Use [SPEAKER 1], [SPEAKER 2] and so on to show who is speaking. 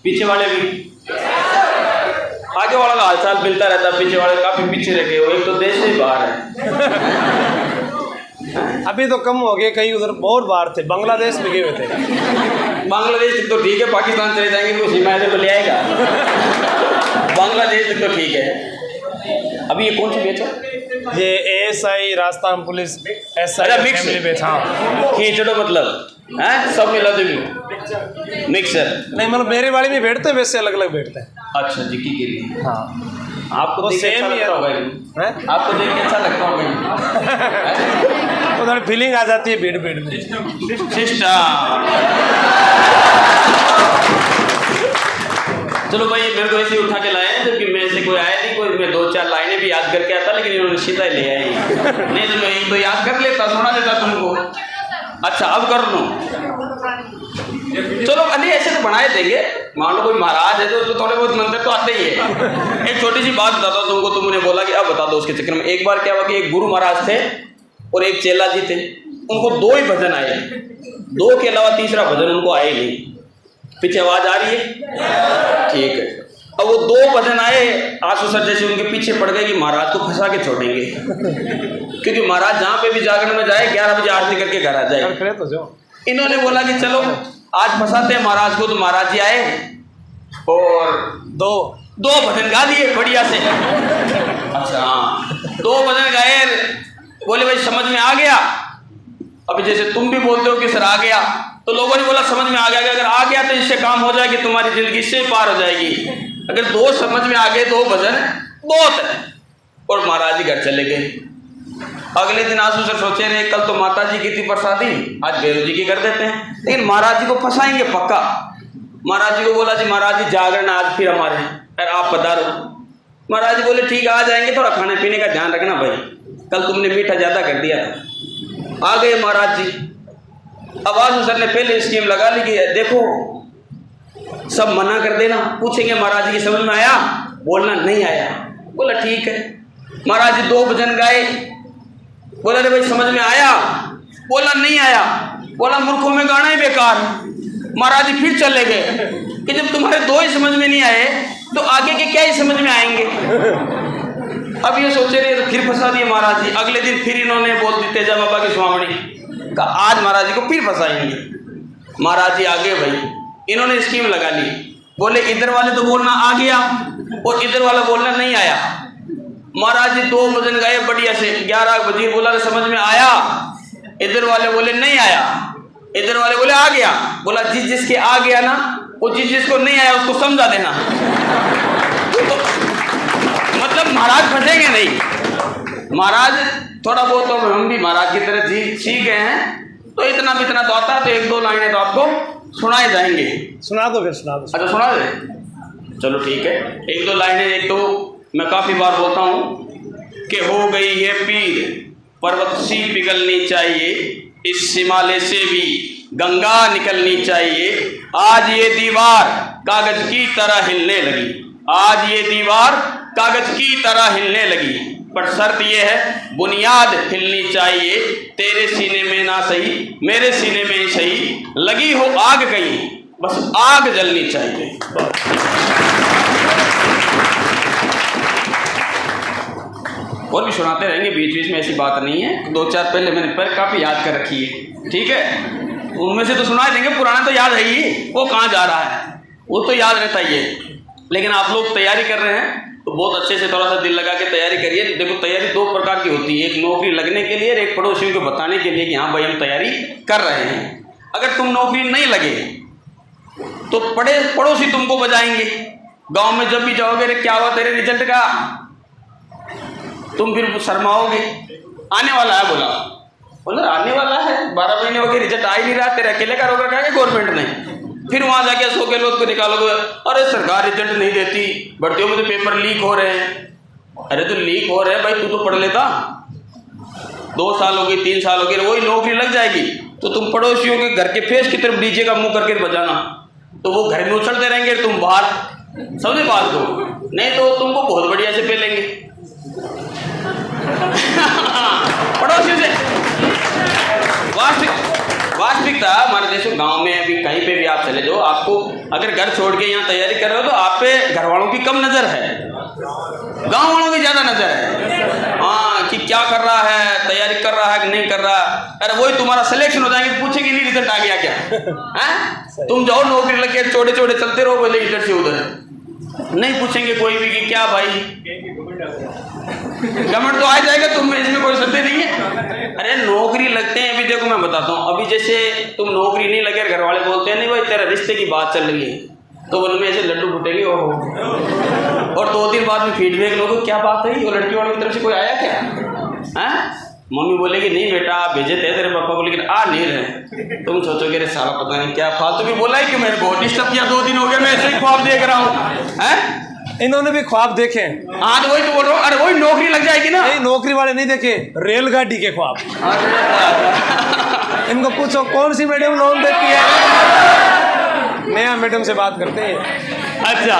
[SPEAKER 1] पीछे वाले भी, आगे वाला का हालचाल मिलता रहता, पीछे वाले काफी पीछे रह गए, वो एक तो देश से ही बाहर है।
[SPEAKER 2] अभी तो कम हो गए, कहीं उधर बहुत बाहर थे, बांग्लादेश में गए हुए थे।
[SPEAKER 1] बांग्लादेश तक तो ठीक है, पाकिस्तान चले जाएंगे तो सीमा ऐसे तो ले आएगा। बांग्लादेश तक तो ठीक है। अभी ये कौन सी बेच है?
[SPEAKER 2] ये ASI Rajasthan police SI family बेच। हाँ
[SPEAKER 1] खींचड़ो मतलब है, सब मिला जुली मिक्सर
[SPEAKER 2] नहीं, मतलब मेरे वाले में बैठते हैं, वैसे अलग अलग बैठते हैं।
[SPEAKER 1] अच्छा जी के लिए।
[SPEAKER 2] हाँ
[SPEAKER 1] आपको देख के अच्छा लगता होगा ये? आपको देख के अच्छा लगता होगा?
[SPEAKER 2] उधर फीलिंग आ जाती है भीड़ भीड़ में।
[SPEAKER 1] चलो भाई, मेरे को ऐसे उठा के लाए हैं जबकि मेरे से कोई आया नहीं, कोई मैं 2-4 लाइनें भी याद करके आता, लेकिन इन्होंने सीधा ले आए। नहीं तो मैं 1-2 याद कर लेता, सुना देता तुमको। अच्छा अब कर लूँ, चलो अभी ऐसे तो बनाए देंगे। मान लो कोई महाराज है तो थोड़े बहुत मंदिर तो आते ही है। एक छोटी सी बात बताता हूँ तुमको, तुमने बोला कि अब बता दो उसके चक्कर में। एक बार क्या हुआ कि एक गुरु महाराज थे और एक चेला जी थे, उनको 2 ही भजन आए, 2 के अलावा तीसरा भजन उनको आए नहीं। पीछे आवाज आ रही है? ठीक है। अब वो 2 भजन आए, आंसू सर जैसे उनके पीछे पड़ गए कि महाराज को फंसा के छोड़ेंगे, क्योंकि महाराज जहाँ पे भी जागरण में जाए 11 बजे आरती करके घर आ जाए। इन्होंने बोला कि चलो आज फंसाते हैं महाराज को, तो महाराज जी आए और 2 भजन गा दिए बढ़िया से। अच्छा हाँ, 2 भजन गाए, बोले भाई समझ में आ गया। अभी जैसे तुम भी बोलते हो कि सर आ गया, तो लोगों ने बोला समझ में आ गया, अगर आ गया तो इससे काम हो जाएगी, तुम्हारी जिंदगी इससे पार हो जाएगी। अगर 2 समझ में आ गए, 2 भजन बहुत है। और महाराज जी घर चले गए। अगले दिन आंसू सर सोचे रहे कल तो माता जी की थी प्रसादी, आज भैरव जी की कर देते हैं, लेकिन महाराज जी को फंसाएंगे पक्का। महाराज जी को बोला जी महाराज जी जागरण आज फिर हमारे, अरे आप पधारो। महाराज जी बोले ठीक है आ जाएंगे, थोड़ा खाने पीने का ध्यान रखना भाई, कल तुमने मीठा ज्यादा कर दिया था। आ गए महाराज जी। अब आंसू सर ने पहले स्कीम लगा ली कि देखो सब मना कर देना, पूछेंगे महाराज जी की समझ में आया, बोलना नहीं आया। बोला ठीक है। महाराज जी 2 भजन गाए, बोला रे भाई समझ में आया, बोला नहीं आया। बोला मूर्खों में गाना ही बेकार। महाराज जी फिर चले गए कि जब तुम्हारे 2 ही समझ में नहीं आए तो आगे के क्या ही समझ में आएंगे। अब ये सोचे रहे तो फिर फंसा दिए महाराज जी। अगले दिन फिर इन्होंने बोल दी तेजा बाबा की स्वामणी का आज महाराज जी को फिर फंसाएंगे। महाराज जी आगे भाई, इन्होंने स्कीम लगा ली, बोले इधर वाले तो बोलना आ गया और इधर वाला बोलना नहीं आया। महाराज जी 2 भजन गाए बढ़िया से, 11 बजे बोला समझ में आया, इधर वाले बोले नहीं आया, इधर वाले बोले आ गया। बोला जिस जिसके आ गया ना, वो जिस जिसको नहीं आया उसको समझा देना। तो मतलब महाराज फंसेंगे नहीं। महाराज थोड़ा बहुत तो हम भी महाराज की तरह जी सीख गए हैं, तो इतना भी इतना तो आता है, तो 1-2 लाइनें तो आपको सुनाए जाएंगे।
[SPEAKER 2] सुना दो फिर, सुना दो।
[SPEAKER 1] अच्छा सुना दे, चलो ठीक है। 1-2 लाइनें, एक तो मैं काफी बार बोलता हूँ कि हो गई ये पीर पर्वत सी पिघलनी चाहिए, इस हिमालय से भी गंगा निकलनी चाहिए। आज ये दीवार कागज की तरह हिलने लगी, आज ये दीवार कागज की तरह हिलने लगी, पर शर्त ये है बुनियाद हिलनी चाहिए। तेरे सीने में ना सही मेरे सीने में सही, लगी हो आग कहीं बस आग जलनी चाहिए। और भी सुनाते रहेंगे बीच बीच में, ऐसी बात नहीं है। 2-4 पहले मैंने काफ़ी याद कर रखी है, ठीक है, उनमें से तो सुना देंगे, पुराना तो याद है ही, वो कहाँ जा रहा है वो तो याद रहता ही है। लेकिन आप लोग तैयारी कर रहे हैं तो बहुत अच्छे से थोड़ा सा दिल लगा के तैयारी करिए। देखो तैयारी 2 प्रकार की होती है, एक नौकरी लगने के लिए और एक पड़ोसियों को बताने के लिए कि हाँ भाई हम तैयारी कर रहे हैं। अगर तुम नौकरी नहीं लगे तो पड़ोसी तुमको बजाएंगे, गाँव में जब भी जाओगे रे क्या हुआ तेरे रिजल्ट का, तुम फिर शर्माओगे। आने वाला है बोला आने वाला है, 12 महीने हो गए रिजल्ट आ ही नहीं रहा, तेरे अकेले का रोक रखा है गवर्नमेंट ने। फिर वहां जाके 100 के लोग को निकालोगे, अरे सरकार रिजल्ट नहीं देती, भर्तियों में तो पेपर लीक हो रहे हैं। अरे तो लीक हो रहे हैं भाई, तू तो पढ़ लेता, 2 साल हो गए 3 साल हो गए, वही नौकरी लग जाएगी। तो तुम पड़ोसियों के घर के फेस की तरफ डीजे का मुंह करके बजाना, तो वो घर में उछलते रहेंगे, तुम बाहर, समझे बात को, नहीं तो तुमको बहुत बढ़िया से पेलेंगे। पड़ोसियों से वास्तविक वास्तविकता हमारे देश में, गांव में भी कहीं पे भी आप चले जाओ, आपको अगर घर छोड़ के यहाँ तैयारी कर रहे हो तो आप पे घर वालों की कम नज़र है, गांव वालों की ज़्यादा नज़र है। हाँ, कि क्या कर रहा है, तैयारी कर रहा है कि नहीं कर रहा। अरे वही तुम्हारा सिलेक्शन हो जाएंगे, पूछेंगे नहीं रिजल्ट आ गया क्या है? तुम जाओ नौकरी लग के छोटे छोटे चलते रहो बोले इधर से उधर, नहीं पूछेंगे कोई भी कि क्या भाई गवर्नमेंट तो आ जाएगा, तुम इसमें कोई संदेह नहीं है। अरे नौकरी लगते हैं, अभी देखो मैं बताता हूँ, अभी जैसे तुम नौकरी नहीं लगे, घर वाले बोलते हैं नहीं भाई तेरा रिश्ते की बात चल रही है, तो उनमें ऐसे लड्डू फूटेंगे और 2 दिन बाद में फीडबैक लोगों क्या बात है, वो लड़की वालों की तरफ से कोई आया क्या है? मम्मी बोलेगी नहीं बेटा आप भेजे थे तेरे पापा को, लेकिन आ नहीं रहे। तुम सोचोगे रे साला पता नहीं क्या फालतू भी बोला है कि मेरे को डिस्टर्ब किया, 2 दिन हो गए मैं ऐसे ही ख्वाब देख रहा हूँ हैं।
[SPEAKER 2] इन्होंने भी ख्वाब देखे।
[SPEAKER 1] हाँ तो वही तो बोल रहा हूँ, अरे वही नौकरी लग जाएगी ना।
[SPEAKER 2] नहीं, नौकरी वाले नहीं देखे, रेलगाड़ी के ख्वाब। इनको पूछो कौन सी मैडम लोन देती है, नया मैडम से बात करते हैं।
[SPEAKER 1] अच्छा